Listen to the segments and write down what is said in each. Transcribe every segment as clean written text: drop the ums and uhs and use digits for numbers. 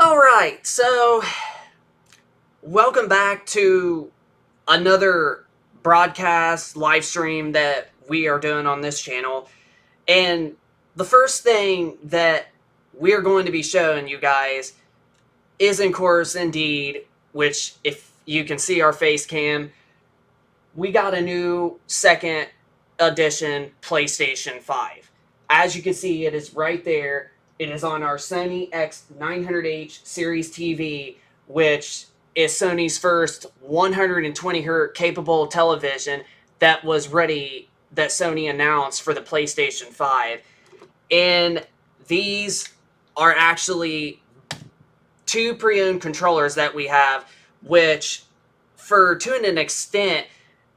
Alright, so welcome back to another broadcast live stream that we are doing on this channel. And the first thing that we're going to be showing you guys is, of course, indeed, which if you can see our face cam, we got a new second edition PlayStation 5. As you can see, it is right there. It is on our Sony X900H series TV, which is Sony's first 120 Hz capable television that was ready, that Sony announced for the PlayStation 5. And these are actually two pre-owned controllers that we have, which, to an extent,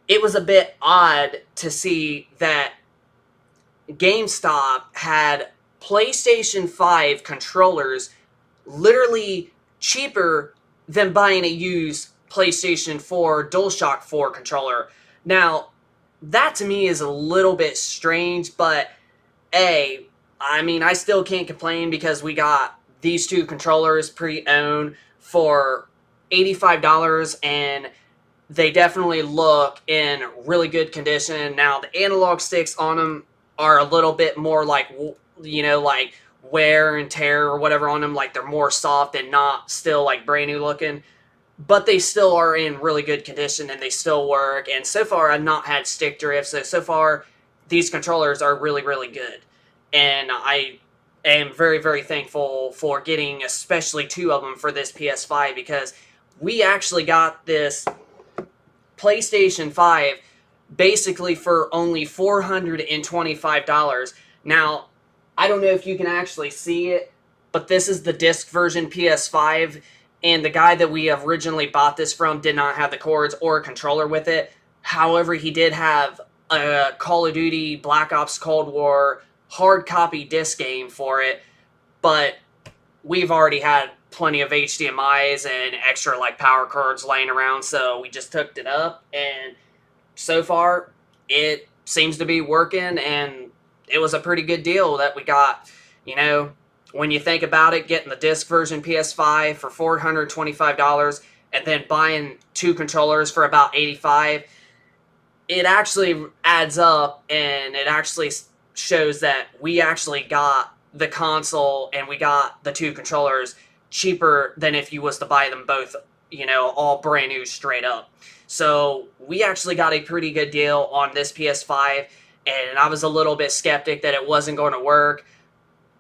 it was a bit odd to see that GameStop had PlayStation 5 controllers literally cheaper than buying a used PlayStation 4 DualShock 4 controller. Now, that to me is a little bit strange, but I still can't complain because we got these two controllers pre-owned for $85, and they definitely look in really good condition. Now, the analog sticks on them are a little bit more like wear and tear or whatever on them. Like, they're more soft and not still like brand new looking. But they still are in really good condition and they still work. And so far, I've not had stick drift. So far, these controllers are really, really good. And I am very, very thankful for getting especially two of them for this PS5, because we actually got this PlayStation 5 basically for only $425. Now, I don't know if you can actually see it, but this is the disc version PS5, and the guy that we originally bought this from did not have the cords or a controller with it. However, he did have a Call of Duty Black Ops Cold War hard copy disc game for it, but we've already had plenty of HDMIs and extra power cords laying around, so we just hooked it up, and so far it seems to be working, and it was a pretty good deal that we got. When you think about it, getting the disc version PS5 for $425 and then buying two controllers for about $85, it actually adds up, and it actually shows that we actually got the console and we got the two controllers cheaper than if you was to buy them both, all brand new straight up. So we actually got a pretty good deal on this PS5, and I was a little bit skeptic that it wasn't going to work,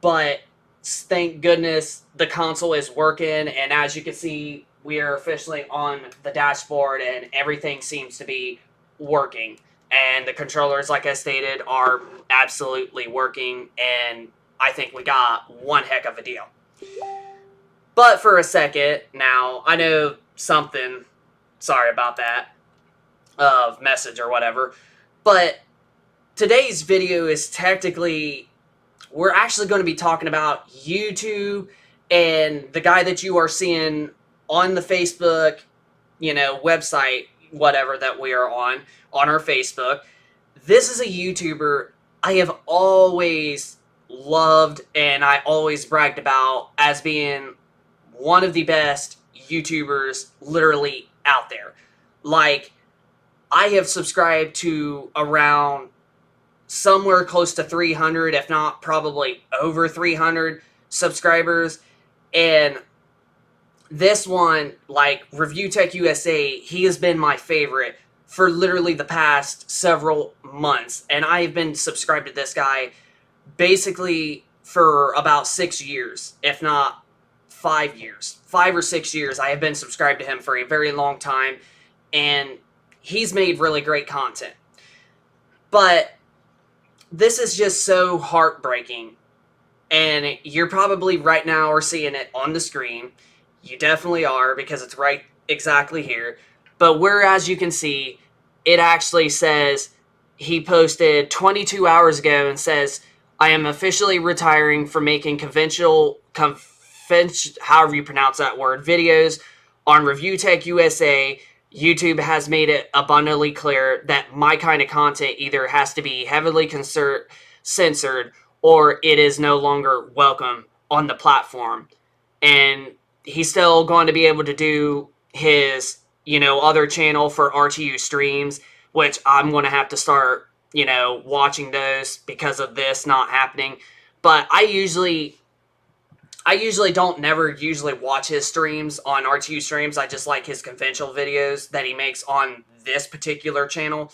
but thank goodness the console is working, and as you can see, we are officially on the dashboard and everything seems to be working. And the controllers, like I stated, are absolutely working, and I think we got one heck of a deal. But for a second, now, I know something, sorry about that, of message or whatever, but today's video is technically, we're actually going to be talking about YouTube and the guy that you are seeing on the Facebook, website, whatever that we are on our Facebook. This is a YouTuber I have always loved and I always bragged about as being one of the best YouTubers literally out there. I have subscribed to around somewhere close to 300, if not probably over 300 subscribers, and this one, ReviewTechUSA, he has been my favorite for literally the past several months, and I have been subscribed to this guy basically for about 6 years, if not 5 years. 5 or 6 years, I have been subscribed to him for a very long time, and he's made really great content. But this is just so heartbreaking, and you're probably right now are seeing it on the screen. You definitely are, because it's right exactly here. But whereas you can see, it actually says, he posted 22 hours ago and says, I am officially retiring from making however you pronounce that word, videos on ReviewTechUSA. YouTube has made it abundantly clear that my kind of content either has to be heavily censored or it is no longer welcome on the platform. And he's still going to be able to do his, other channel for RTU streams, which I'm going to have to start, watching those because of this not happening. But I usually don't never usually watch his streams on RTU streams. I just like his conventional videos that he makes on this particular channel.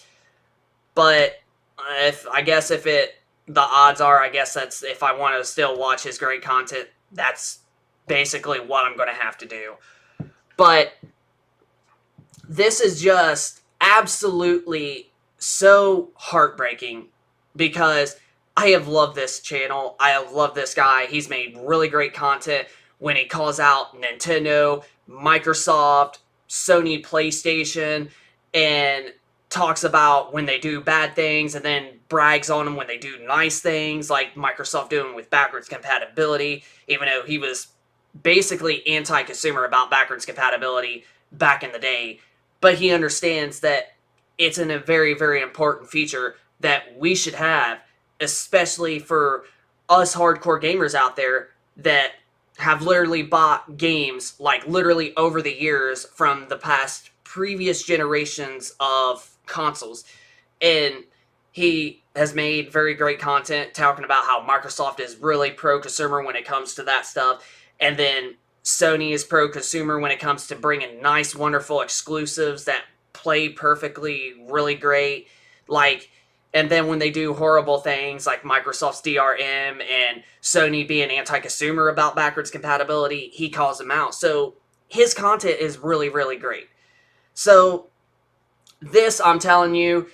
But the odds are, I guess that's, if I want to still watch his great content, that's basically what I'm going to have to do. But this is just absolutely so heartbreaking because I have loved this channel. I have loved this guy. He's made really great content when he calls out Nintendo, Microsoft, Sony PlayStation, and talks about when they do bad things and then brags on them when they do nice things, like Microsoft doing with backwards compatibility, even though he was basically anti-consumer about backwards compatibility back in the day. But he understands that it's a very, very important feature that we should have, especially for us hardcore gamers out there that have literally bought games like literally over the years from the past previous generations of consoles. And he has made very great content talking about how Microsoft is really pro-consumer when it comes to that stuff. And then Sony is pro-consumer when it comes to bringing nice, wonderful exclusives that play perfectly, really great. And then when they do horrible things like Microsoft's DRM and Sony being anti-consumer about backwards compatibility, he calls them out. So his content is really, really great. So this, I'm telling you,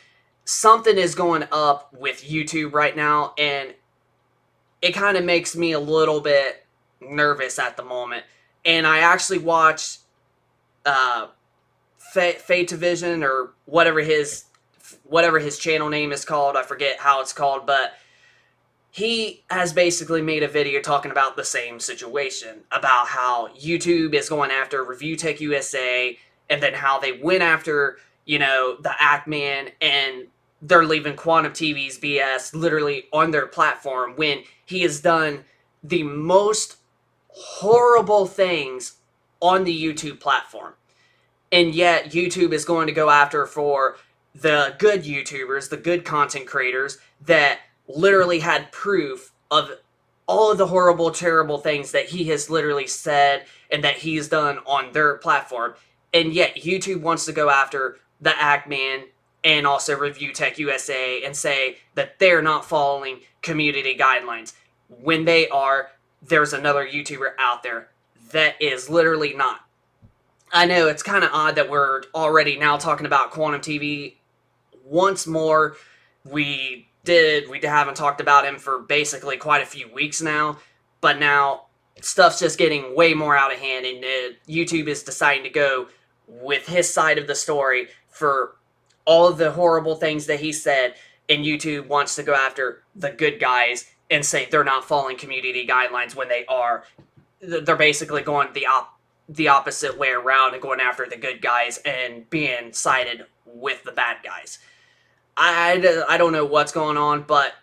something is going up with YouTube right now, and it kind of makes me a little bit nervous at the moment. And I actually watched Fate2Vision, or whatever his channel name is called. I forget how it's called, but he has basically made a video talking about the same situation, about how YouTube is going after ReviewTechUSA, and then how they went after, the Ackman, and they're leaving Quantum TV's BS literally on their platform when he has done the most horrible things on the YouTube platform. And yet YouTube is going to go after for the good YouTubers, the good content creators that literally had proof of all of the horrible, terrible things that he has literally said and that he's done on their platform. And yet YouTube wants to go after the Ackman and also ReviewTechUSA and say that they're not following community guidelines, when they are. There's another YouTuber out there that is literally not. I know it's kind of odd that we're already now talking about Quantum TV once more. We haven't talked about him for basically quite a few weeks now, but now stuff's just getting way more out of hand, and YouTube is deciding to go with his side of the story for all of the horrible things that he said, and YouTube wants to go after the good guys and say they're not following community guidelines when they are. They're basically going the opposite way around and going after the good guys and being sided with the bad guys. I don't know what's going on, but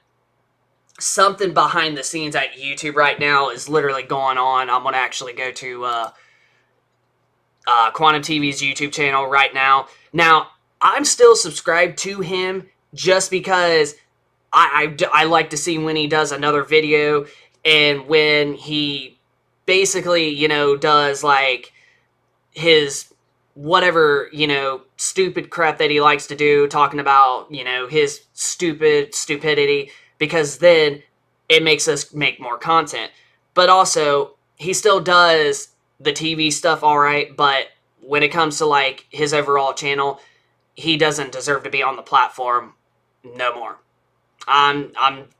something behind the scenes at YouTube right now is literally going on. I'm going to actually go to Quantum TV's YouTube channel right now. Now, I'm still subscribed to him just because I like to see when he does another video, and when he basically, does like his whatever, stupid crap that he likes to do, talking about, his stupidity, because then it makes us make more content. But also, he still does the TV stuff all right, but when it comes to like his overall channel, he doesn't deserve to be on the platform no more. I'm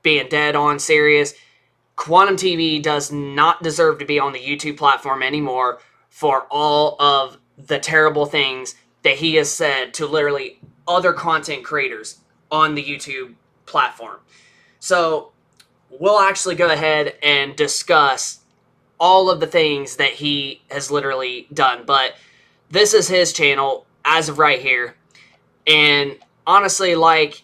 being dead on serious. Quantum TV does not deserve to be on the YouTube platform anymore for all of the terrible things that he has said to literally other content creators on the YouTube platform. So we'll actually go ahead and discuss all of the things that he has literally done. But this is his channel as of right here. And honestly, like,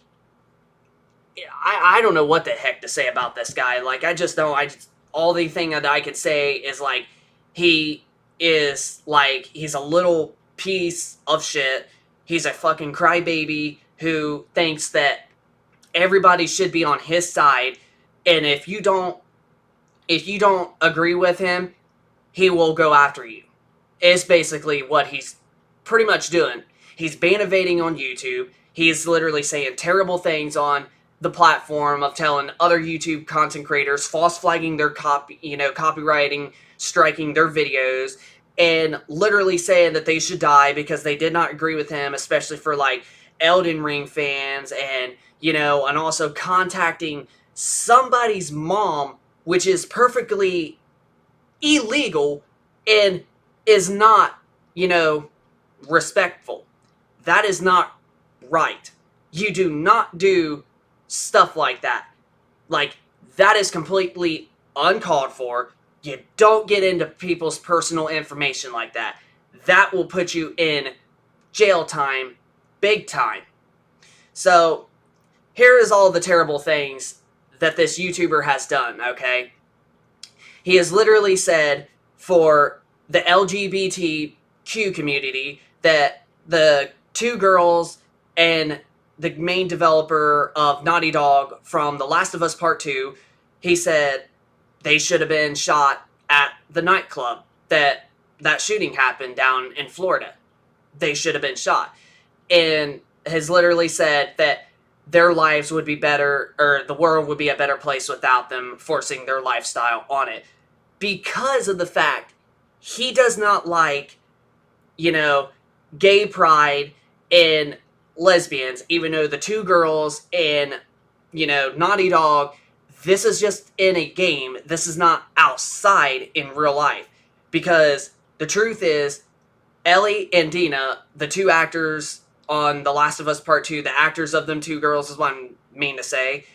I don't know what the heck to say about this guy. Like, I just don't. All the thing that I could say is, like, he is like, he's a little piece of shit. He's a fucking crybaby who thinks that everybody should be on his side, and if you don't agree with him, he will go after you. It's basically what he's pretty much doing. He's bannivating on YouTube. He's literally saying terrible things on the platform of telling other YouTube content creators, false flagging their copywriting, striking their videos, and literally saying that they should die because they did not agree with him, especially for like Elden Ring fans, and and also contacting somebody's mom, which is perfectly illegal and is not, respectful. That is not right. You do not do stuff like that. Like, that is completely uncalled for. You don't get into people's personal information like that. That will put you in jail time, big time. So, here is all the terrible things that this YouTuber has done, okay? He has literally said for the LGBTQ community that the two girls and the main developer of Naughty Dog from The Last of Us Part 2, he said they should have been shot at the nightclub that shooting happened down in Florida. They should have been shot. And has literally said that their lives would be better, or the world would be a better place without them forcing their lifestyle on it. Because of the fact he does not like, gay pride and lesbians, even though the two girls in, Naughty Dog, this is just in a game. This is not outside in real life. Because the truth is, Ellie and Dina, the two actors on The Last of Us Part 2, the actors of them two girls is what I mean to say,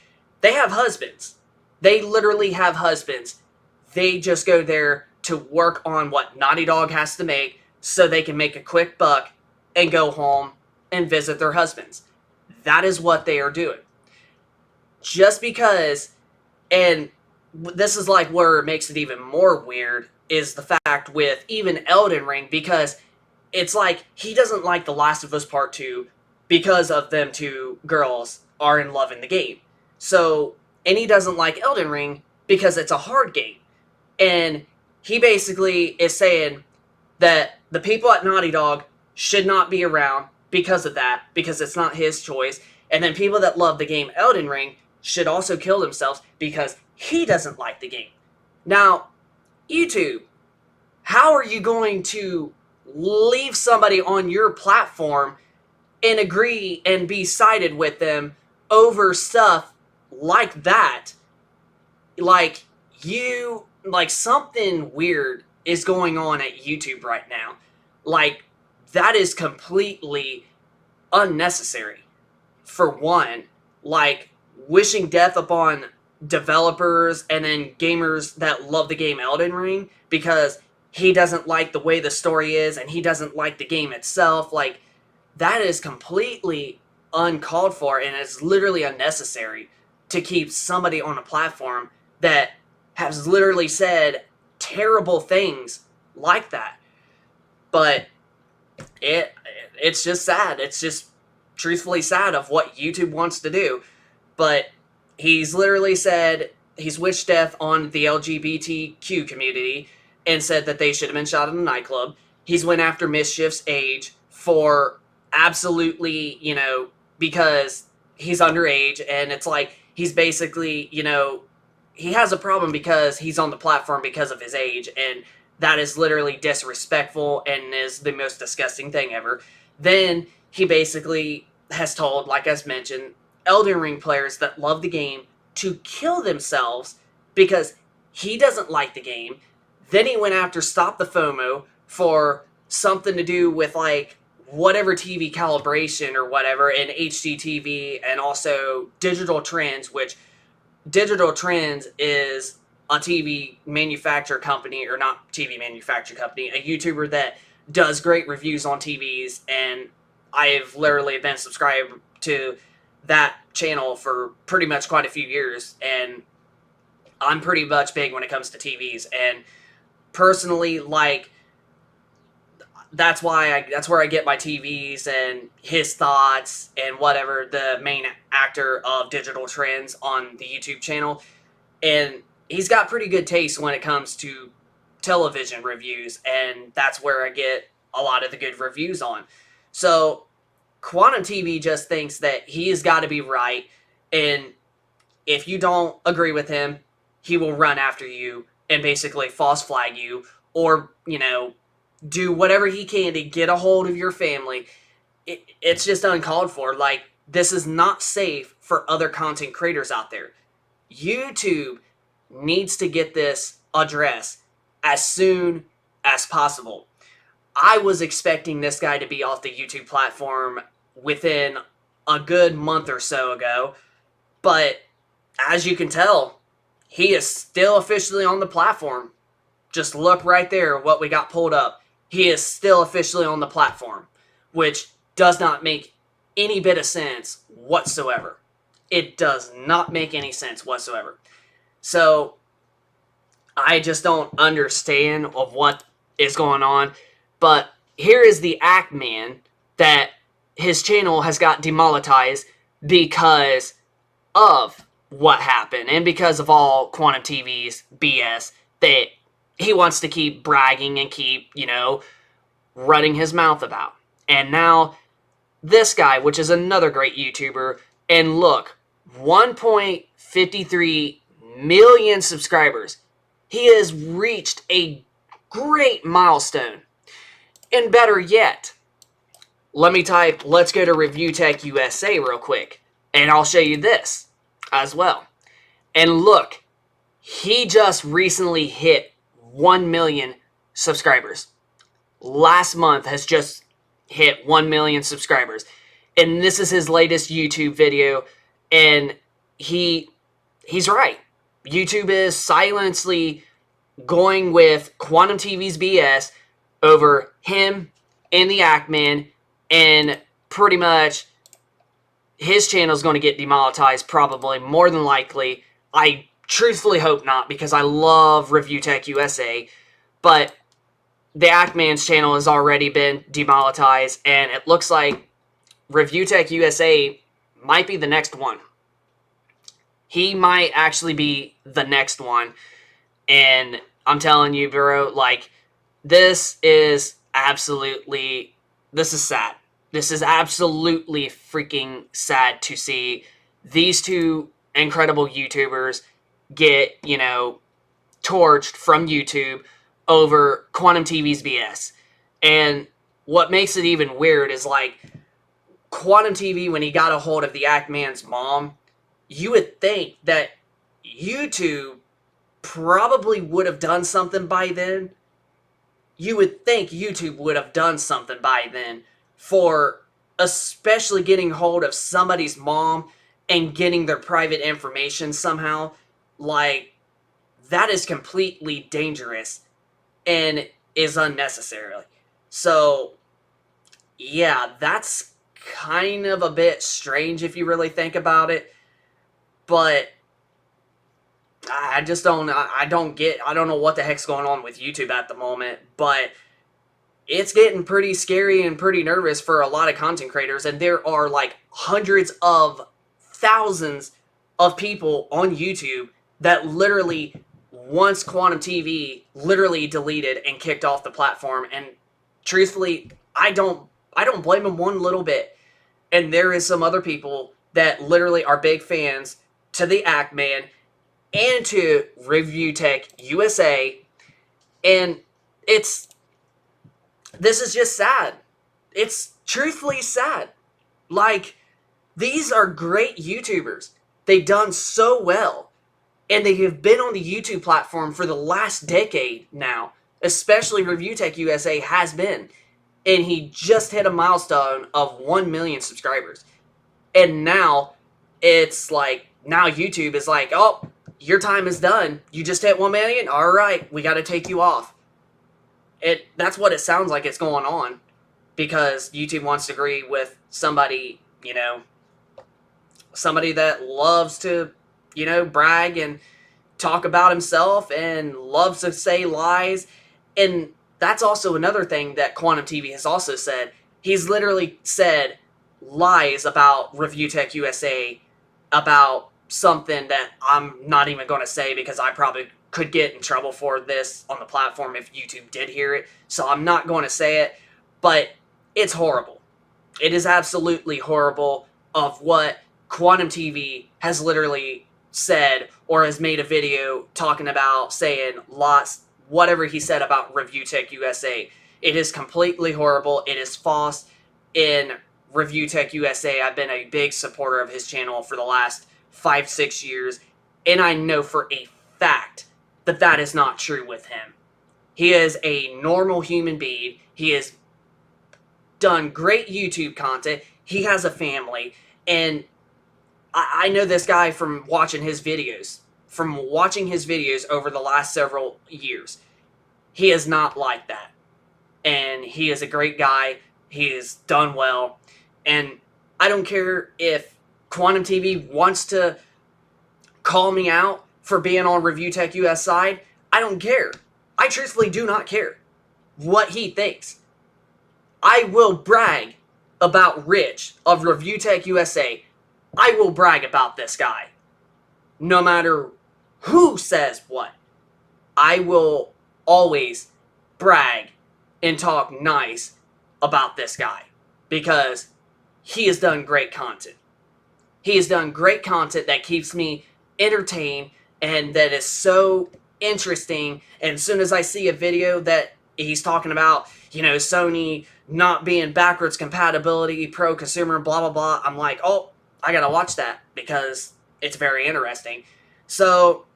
they have husbands. They literally have husbands. They just go there to work on what Naughty Dog has to make so they can make a quick buck and go home and visit their husbands. That is what they are doing. Just because, and this is like where it makes it even more weird, is the fact with even Elden Ring, because it's like he doesn't like The Last of Us Part 2 because of them two girls are in love in the game. So, and he doesn't like Elden Ring because it's a hard game. And he basically is saying that the people at Naughty Dog should not be around because of that, because it's not his choice. And then people that love the game Elden Ring should also kill themselves because he doesn't like the game. Now, YouTube, how are you going to leave somebody on your platform and agree and be sided with them over stuff like that? Like, something weird is going on at YouTube right now. Like, that is completely unnecessary. For one, like, wishing death upon developers and then gamers that love the game Elden Ring because he doesn't like the way the story is and he doesn't like the game itself. Like, that is completely uncalled for, and it's literally unnecessary to keep somebody on a platform that has literally said terrible things like that. But it's just sad. It's just truthfully sad of what YouTube wants to do. But he's literally said he's wished death on the LGBTQ community and said that they should have been shot in a nightclub. He's went after Mischief's age for absolutely, because he's underage, and it's like he's basically, he has a problem because he's on the platform because of his age, and that is literally disrespectful and is the most disgusting thing ever. Then he basically has told, like I mentioned, Elden Ring players that love the game to kill themselves because he doesn't like the game. Then he went after Stop the FOMO for something to do with, like, whatever TV calibration or whatever, and HDTV, and also Digital Trends, which Digital Trends is a TV manufacturer company, or not TV manufacturer company, a YouTuber that does great reviews on TVs, and I've literally been subscribed to that channel for pretty much quite a few years, and I'm pretty much big when it comes to TVs, and personally, like, that's where I get my TVs and his thoughts and whatever, the main actor of Digital Trends on the YouTube channel. And he's got pretty good taste when it comes to television reviews, and that's where I get a lot of the good reviews on. So Quantum TV just thinks that he has got to be right, and if you don't agree with him, he will run after you and basically false flag you, or, do whatever he can to get a hold of your family. It's just uncalled for. Like, this is not safe for other content creators out there. YouTube needs to get this addressed as soon as possible. I was expecting this guy to be off the YouTube platform within a good month or so ago, but as you can tell, he is still officially on the platform. Just look right there, what we got pulled up. He is still officially on the platform, which does not make any bit of sense whatsoever. It does not make any sense whatsoever. So, I just don't understand of what is going on. But here is the Act Man that his channel has got demonetized because of what happened and because of all Quantum TV's BS that he wants to keep bragging and keep, running his mouth about. And now this guy, which is another great YouTuber, and look, 1.53 million subscribers. He has reached a great milestone. And better yet, let's go to ReviewTechUSA real quick, and I'll show you this as well. And look, he just recently hit 1 million subscribers. Last month has just hit 1 million subscribers. And this is his latest YouTube video, and he's right. YouTube is silently going with Quantum TV's BS over him and the Act Man, and pretty much his channel is going to get demonetized, probably, more than likely. I truthfully hope not, because I love ReviewTechUSA, but the Act Man's channel has already been demonetized, and it looks like ReviewTechUSA might be the next one. He might actually be the next one, and I'm telling you, bro, like, this is sad. This is absolutely freaking sad to see these two incredible YouTubers get, torched from YouTube over Quantum TV's BS. And what makes it even weird is, like, Quantum TV, when he got a hold of the Act Man's mom, you would think that YouTube probably would have done something by then. You would think YouTube would have done something by then for especially getting hold of somebody's mom and getting their private information somehow. Like, that is completely dangerous and is unnecessary. So, yeah, that's kind of a bit strange if you really think about it. But I don't know what the heck's going on with YouTube at the moment, but it's getting pretty scary and pretty nervous for a lot of content creators, and there are like hundreds of thousands of people on YouTube that literally, once Quantum TV literally deleted and kicked off the platform, and truthfully, I don't blame them one little bit. And there is some other people that literally are big fans to the Act Man and to ReviewTechUSA, and this is just sad. It's truthfully sad. Like, these are great YouTubers. They've done so well, and they have been on the YouTube platform for the last decade now, especially ReviewTechUSA has been, and he just hit a milestone of 1 million subscribers. And now it's like, now YouTube is like, oh, your time is done. You just hit 1 million? All right, we got to take you off. That's what it sounds like it's going on, because YouTube wants to agree with somebody, somebody that loves to, brag and talk about himself and loves to say lies. And that's also another thing that Quantum TV has also said. He's literally said lies about ReviewTechUSA about something that I'm not even going to say because I probably could get in trouble for this on the platform if YouTube did hear it. So I'm not going to say it, but it's horrible. It is absolutely horrible of what Quantum TV has literally said or has made a video talking about, saying lots, whatever he said about ReviewTechUSA. It is completely horrible. It is false. In ReviewTechUSA, I've been a big supporter of his channel for the last 5-6 years, and I know for a fact that that is not true with him. He is a normal human being. He has done great YouTube content. He has a family, and I know this guy from watching his videos. From watching his videos over the last several years. He is not like that. And he is a great guy. He has done well. And I don't care if Quantum TV wants to call me out for being on ReviewTechUSA side. I don't care. I truthfully do not care what he thinks. I will brag about Rich of ReviewTechUSA. I will brag about this guy. No matter who says what. I will always brag and talk nice about this guy. Because he has done great content. He has done great content that keeps me entertained and that is so interesting. And as soon as I see a video that he's talking about, Sony not being backwards compatibility, pro-consumer, blah, blah, blah, I'm like, oh, I gotta watch that because it's very interesting. So,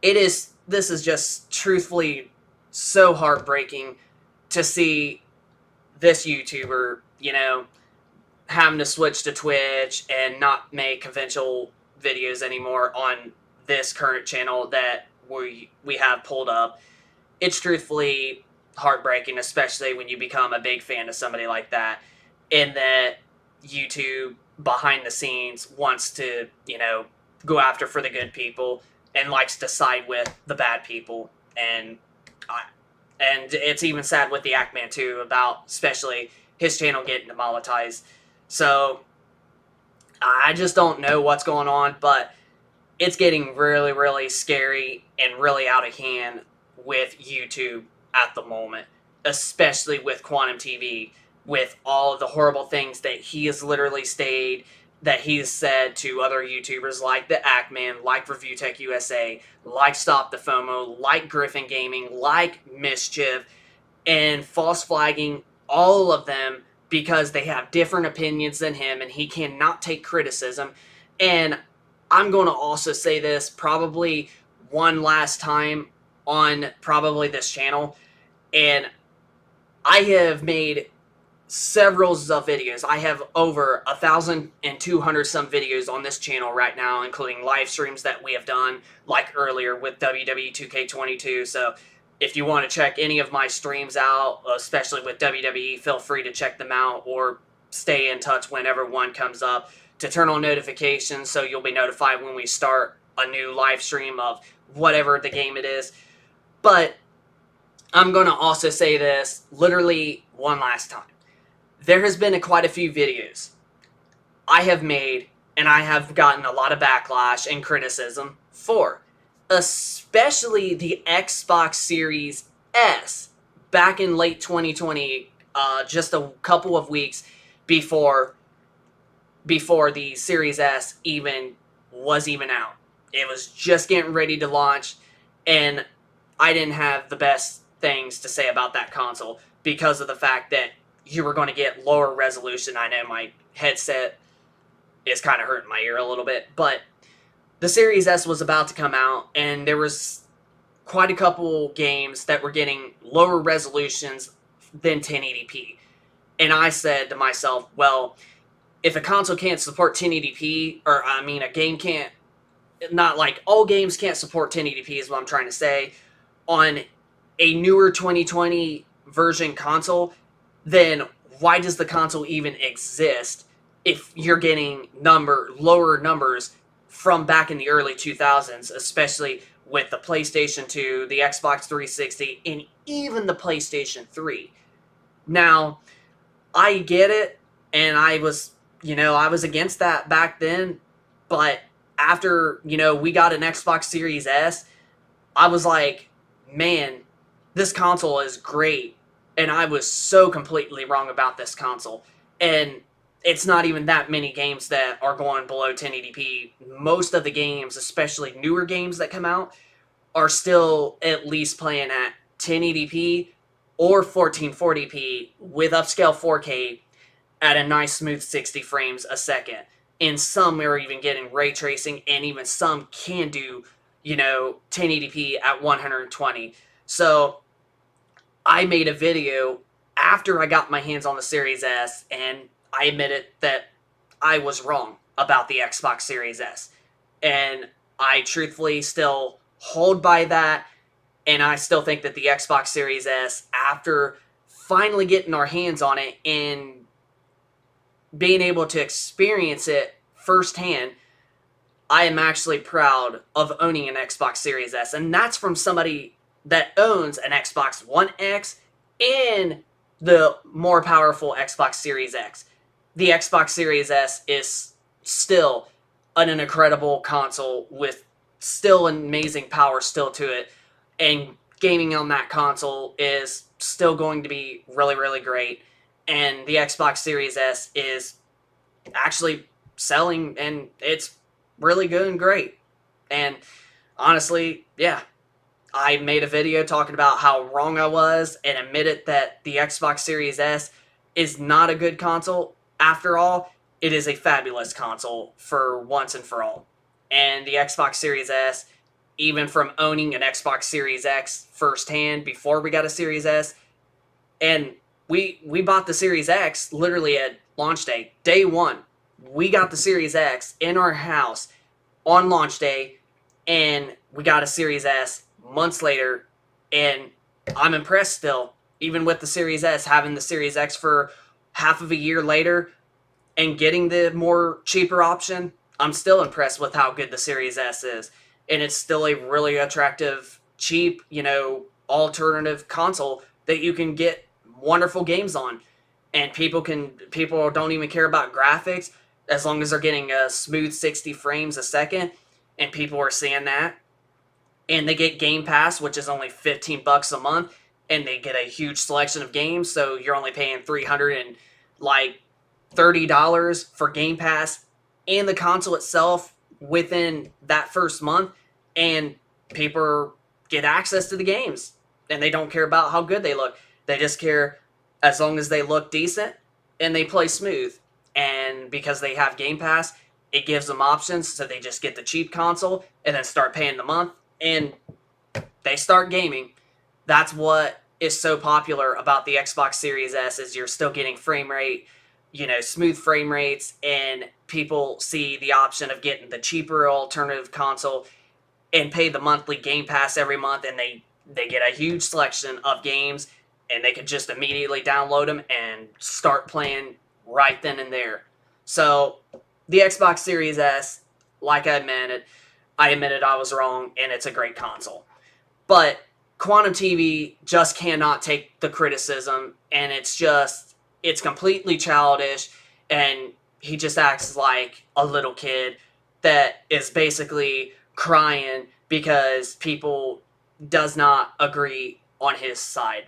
this is just truthfully so heartbreaking to see this YouTuber, having to switch to Twitch and not make conventional videos anymore on this current channel that we have pulled up. It's truthfully heartbreaking, especially when you become a big fan of somebody like that, and that YouTube behind the scenes wants to, go after for the good people and likes to side with the bad people. And it's even sad with the Ackman too, about especially his channel getting demonetized. So I just don't know what's going on, but it's getting really, really scary and really out of hand with YouTube at the moment, especially with Quantum TV, with all of the horrible things that he has literally stated, that he's said to other YouTubers like the Ackman, like ReviewTechUSA, like Stop the FOMO, like Griffin Gaming, like Mischief, and false flagging all of them because they have different opinions than him and he cannot take criticism. And I'm going to also say this probably one last time on probably this channel, and I have made several of videos. I have over 1,200 some videos on this channel right now, including live streams that we have done, like earlier with WWE 2K22. So if you want to check any of my streams out, especially with WWE, feel free to check them out or stay in touch whenever one comes up to turn on notifications so you'll be notified when we start a new live stream of whatever the game it is. But I'm going to also say this literally one last time. There has been quite a few videos I have made and I have gotten a lot of backlash and criticism for, especially the Xbox Series S back in late 2020, just a couple of weeks before the Series S was even out. It was just getting ready to launch, and I didn't have the best things to say about that console because of the fact that you were going to get lower resolution. I know my headset is kind of hurting my ear a little bit, but the Series S was about to come out, and there was quite a couple games that were getting lower resolutions than 1080p. And I said to myself, well, if a console can't support 1080p, or I mean a game can't, not like all games can't support 1080p is what I'm trying to say, on a newer 2020 version console, then why does the console even exist if you're getting lower numbers from back in the early 2000s, especially with the PlayStation 2, the Xbox 360, and even the PlayStation 3. Now, I get it, and I was against that back then, but after, we got an Xbox Series S, I was like, man, this console is great. And I was so completely wrong about this console. And it's not even that many games that are going below 1080p. Most of the games, especially newer games that come out, are still at least playing at 1080p or 1440p with upscale 4K at a nice smooth 60 frames a second. And some are even getting ray tracing, and even some can do, 1080p at 120. So I made a video after I got my hands on the Series S, and I admitted that I was wrong about the Xbox Series S. And I truthfully still hold by that, and I still think that the Xbox Series S, after finally getting our hands on it and being able to experience it firsthand, I am actually proud of owning an Xbox Series S. And that's from somebody that owns an Xbox One X and the more powerful Xbox Series X. The Xbox Series S is still an incredible console with still amazing power still to it. And gaming on that console is still going to be really, really great. And the Xbox Series S is actually selling, and it's really good and great. And honestly, yeah, I made a video talking about how wrong I was and admitted that the Xbox Series S is not a good console. After all, it is a fabulous console for once and for all. And the Xbox Series S, even from owning an Xbox Series X firsthand before we got a Series S, and we bought the Series X literally at launch day, day one. We got the Series X in our house on launch day, and we got a Series S months later, and I'm impressed still, even with the Series S, having the Series X for half of a year later and getting the more cheaper option. I'm still impressed with how good the Series S is, and it's still a really attractive, cheap, alternative console that you can get wonderful games on. And people don't even care about graphics as long as they're getting a smooth 60 frames a second, and people are seeing that. And they get Game Pass, which is only $15 a month, and they get a huge selection of games, so you're only paying $330 for Game Pass and the console itself within that first month, and people get access to the games, and they don't care about how good they look. They just care as long as they look decent and they play smooth. And because they have Game Pass, it gives them options, so they just get the cheap console and then start paying the month, and they start gaming. That's what is so popular about the Xbox Series S, is you're still getting frame rate, smooth frame rates, and people see the option of getting the cheaper alternative console and pay the monthly Game Pass every month, and they get a huge selection of games, and they could just immediately download them and start playing right then and there. So the Xbox Series S, like I admitted I was wrong, and it's a great console. But Quantum TV just cannot take the criticism, and it's completely childish, and he just acts like a little kid that is basically crying because people does not agree on his side.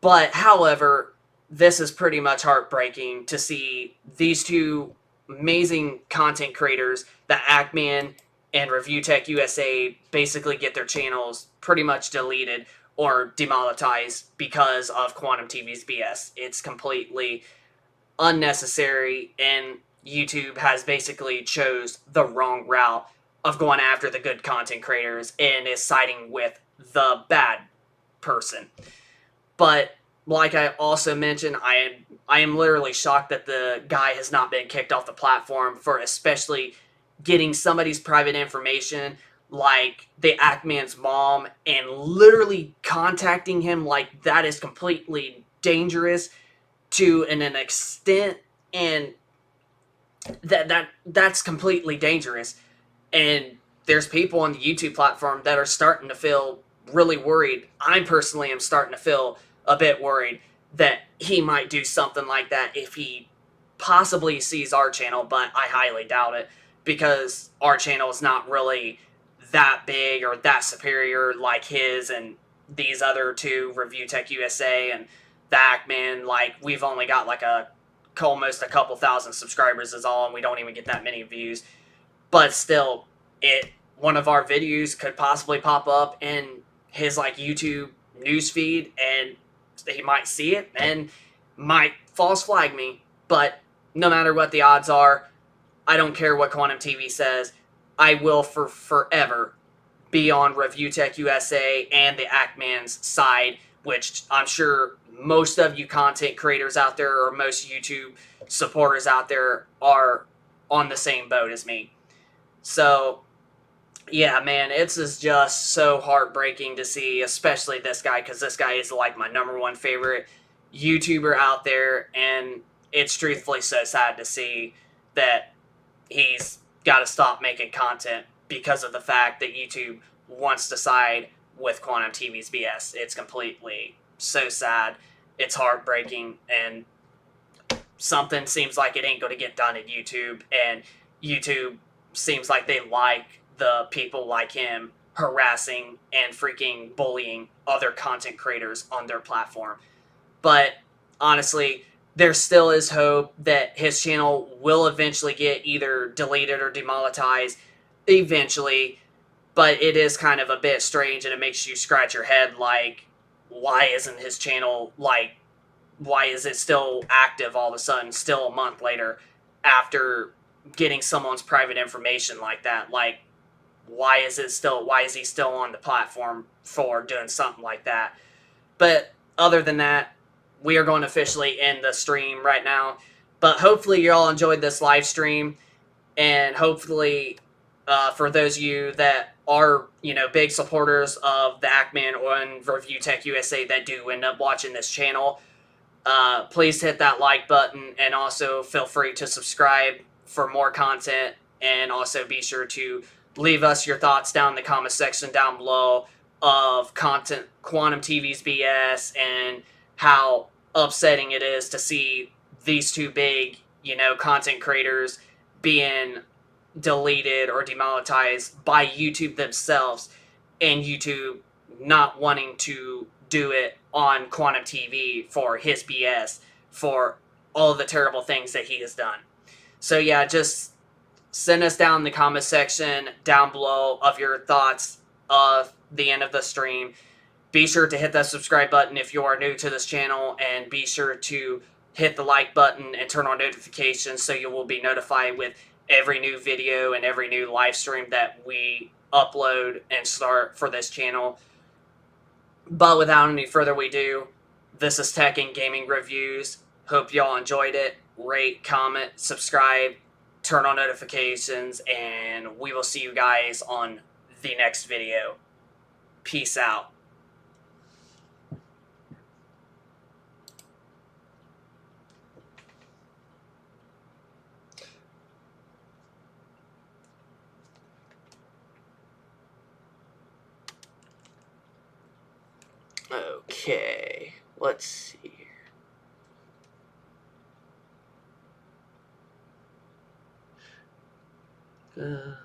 But, however, this is pretty much heartbreaking to see these two amazing content creators, the Ackman and ReviewTechUSA, basically get their channels pretty much deleted or demonetized because of Quantum TV's BS. It's completely unnecessary, and YouTube has basically chose the wrong route of going after the good content creators and is siding with the bad person. But like I also mentioned, I am literally shocked that the guy has not been kicked off the platform for especially getting somebody's private information, like the Ackman's mom, and literally contacting him. Like, that is completely dangerous to an extent, and that's completely dangerous. And there's people on the YouTube platform that are starting to feel really worried. I personally am starting to feel a bit worried that he might do something like that if he possibly sees our channel, but I highly doubt it because our channel is not really that big or that superior like his and these other two, ReviewTechUSA and the Ackman. Like, we've only got like almost a couple thousand subscribers is all, and we don't even get that many views. But still, one of our videos could possibly pop up in his like YouTube newsfeed, and he might see it and might false flag me. But no matter what the odds are, I don't care what Quantum TV says. I will for forever be on ReviewTechUSA and the Ackman's side, which I'm sure most of you content creators out there or most YouTube supporters out there are on the same boat as me. So, yeah, man, it's just so heartbreaking to see, especially this guy, because this guy is like my #1 favorite YouTuber out there, and it's truthfully so sad to see that he's got to stop making content because of the fact that YouTube wants to side with Quantum TV's BS. It's completely so sad. It's heartbreaking, and something seems like it ain't going to get done at YouTube, and YouTube seems like they like the people like him harassing and freaking bullying other content creators on their platform. But honestly, there still is hope that his channel will eventually get either deleted or demonetized eventually. But it is kind of a bit strange, and it makes you scratch your head like, why isn't his channel, like, why is it still active all of a sudden, still a month later, after getting someone's private information like that? Like, why is he still on the platform for doing something like that? But other than that, we are going to officially end the stream right now. But hopefully you all enjoyed this live stream, and hopefully for those of you that are, big supporters of the Ackman and ReviewTechUSA that do end up watching this channel, please hit that like button, and also feel free to subscribe for more content, and also be sure to leave us your thoughts down in the comment section down below of Quantum TV's BS and how upsetting it is to see these two big, content creators being deleted or demonetized by YouTube themselves, and YouTube not wanting to do it on Quantum TV for his BS, for all of the terrible things that he has done. So yeah, just send us down in the comment section down below of your thoughts of the end of the stream. Be sure to hit that subscribe button if you are new to this channel, and be sure to hit the like button and turn on notifications so you will be notified with every new video and every new live stream that we upload and start for this channel. But without any further ado, this is Tech and Gaming Reviews. Hope y'all enjoyed it. Rate, comment, subscribe, turn on notifications, and we will see you guys on the next video. Peace out. Okay, let's see here.